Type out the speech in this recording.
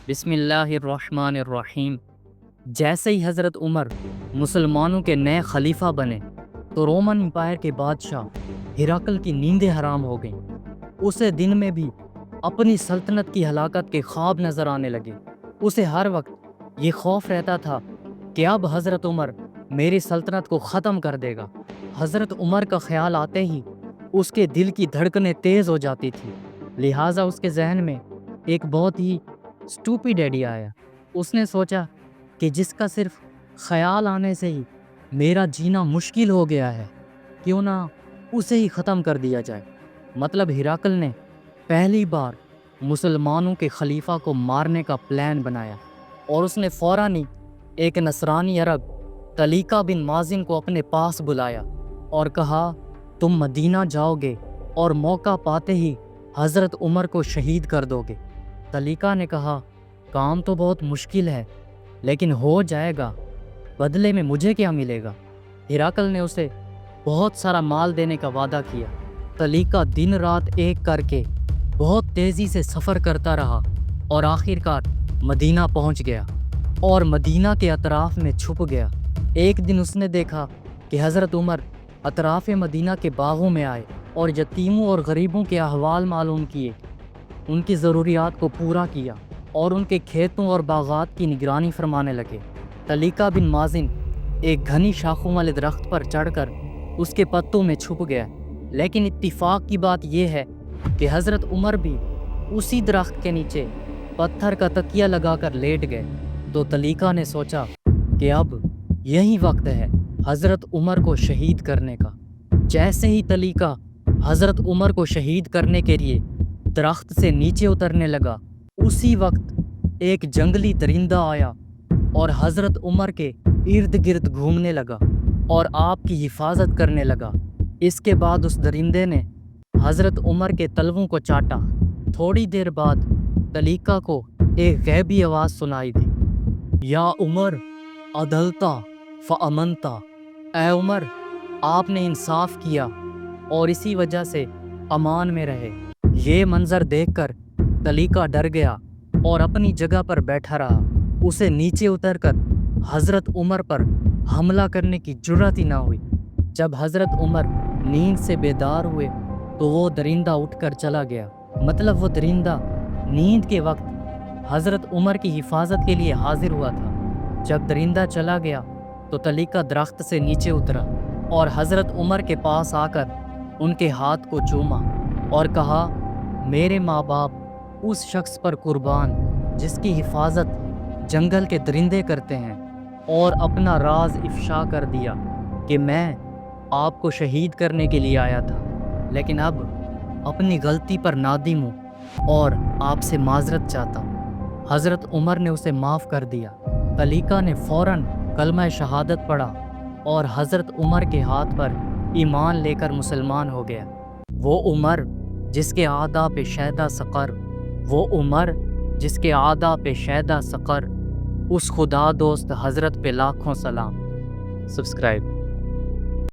بسم اللہ الرحمن الرحیم۔ جیسے ہی حضرت عمر مسلمانوں کے نئے خلیفہ بنے تو رومن امپائر کے بادشاہ ہرقل کی نیندیں حرام ہو گئیں۔ اسے دن میں بھی اپنی سلطنت کی ہلاکت کے خواب نظر آنے لگے۔ اسے ہر وقت یہ خوف رہتا تھا کہ اب حضرت عمر میری سلطنت کو ختم کر دے گا۔ حضرت عمر کا خیال آتے ہی اس کے دل کی دھڑکنیں تیز ہو جاتی تھی، لہٰذا اس کے ذہن میں ایک بہت ہی اسٹوپڈ آئیڈیا آیا۔ اس نے سوچا کہ جس کا صرف خیال آنے سے ہی میرا جینا مشکل ہو گیا ہے، کیوں نہ اسے ہی ختم کر دیا جائے۔ مطلب ہرقل نے پہلی بار مسلمانوں کے خلیفہ کو مارنے کا پلان بنایا، اور اس نے فوراً ہی ایک نصرانی عرب طلیقہ بن مازن کو اپنے پاس بلایا اور کہا، تم مدینہ جاؤ گے اور موقع پاتے ہی حضرت عمر کو شہید کر دو گے۔ طلیقہ نے کہا، کام تو بہت مشکل ہے لیکن ہو جائے گا، بدلے میں مجھے کیا ملے گا؟ ہرقل نے اسے بہت سارا مال دینے کا وعدہ کیا۔ طلیقہ دن رات ایک کر کے بہت تیزی سے سفر کرتا رہا اور آخر کار مدینہ پہنچ گیا اور مدینہ کے اطراف میں چھپ گیا۔ ایک دن اس نے دیکھا کہ حضرت عمر اطراف مدینہ کے باغوں میں آئے اور یتیموں اور غریبوں کے احوال معلوم کیے، ان کی ضروریات کو پورا کیا اور ان کے کھیتوں اور باغات کی نگرانی فرمانے لگے۔ طلیقہ بن مازن ایک گھنی شاخوں والے درخت پر چڑھ کر اس کے پتوں میں چھپ گیا، لیکن اتفاق کی بات یہ ہے کہ حضرت عمر بھی اسی درخت کے نیچے پتھر کا تکیہ لگا کر لیٹ گئے۔ تو طلیقہ نے سوچا کہ اب یہی وقت ہے حضرت عمر کو شہید کرنے کا۔ جیسے ہی طلیقہ حضرت عمر کو شہید کرنے کے لیے درخت سے نیچے اترنے لگا، اسی وقت ایک جنگلی درندہ آیا اور حضرت عمر کے ارد گرد گھومنے لگا اور آپ کی حفاظت کرنے لگا۔ اس کے بعد اس درندے نے حضرت عمر کے تلووں کو چاٹا۔ تھوڑی دیر بعد طلیقہ کو ایک غیبی آواز سنائی دی، یا عمر عدلتا فامنتا، اے عمر آپ نے انصاف کیا اور اسی وجہ سے امان میں رہے۔ یہ منظر دیکھ کر طلیقہ ڈر گیا اور اپنی جگہ پر بیٹھا رہا۔ اسے نیچے اتر کر حضرت عمر پر حملہ کرنے کی جرأت ہی نہ ہوئی۔ جب حضرت عمر نیند سے بیدار ہوئے تو وہ درندہ اٹھ کر چلا گیا۔ مطلب وہ درندہ نیند کے وقت حضرت عمر کی حفاظت کے لیے حاضر ہوا تھا۔ جب درندہ چلا گیا تو طلیقہ درخت سے نیچے اترا اور حضرت عمر کے پاس آ کر ان کے ہاتھ کو چوما اور کہا، میرے ماں باپ اس شخص پر قربان جس کی حفاظت جنگل کے درندے کرتے ہیں، اور اپنا راز افشا کر دیا کہ میں آپ کو شہید کرنے کے لیے آیا تھا، لیکن اب اپنی غلطی پر نادم ہوں اور آپ سے معذرت چاہتا ہوں۔ حضرت عمر نے اسے معاف کر دیا۔ طلیقہ نے فوراً کلمہ شہادت پڑھا اور حضرت عمر کے ہاتھ پر ایمان لے کر مسلمان ہو گیا۔ وہ عمر جس کے اعداء پہ شیدہ سقر، وہ عمر جس کے اعداء پہ شیدہ سقر، اس خدا دوست حضرت پہ لاکھوں سلام۔ سبسکرائب۔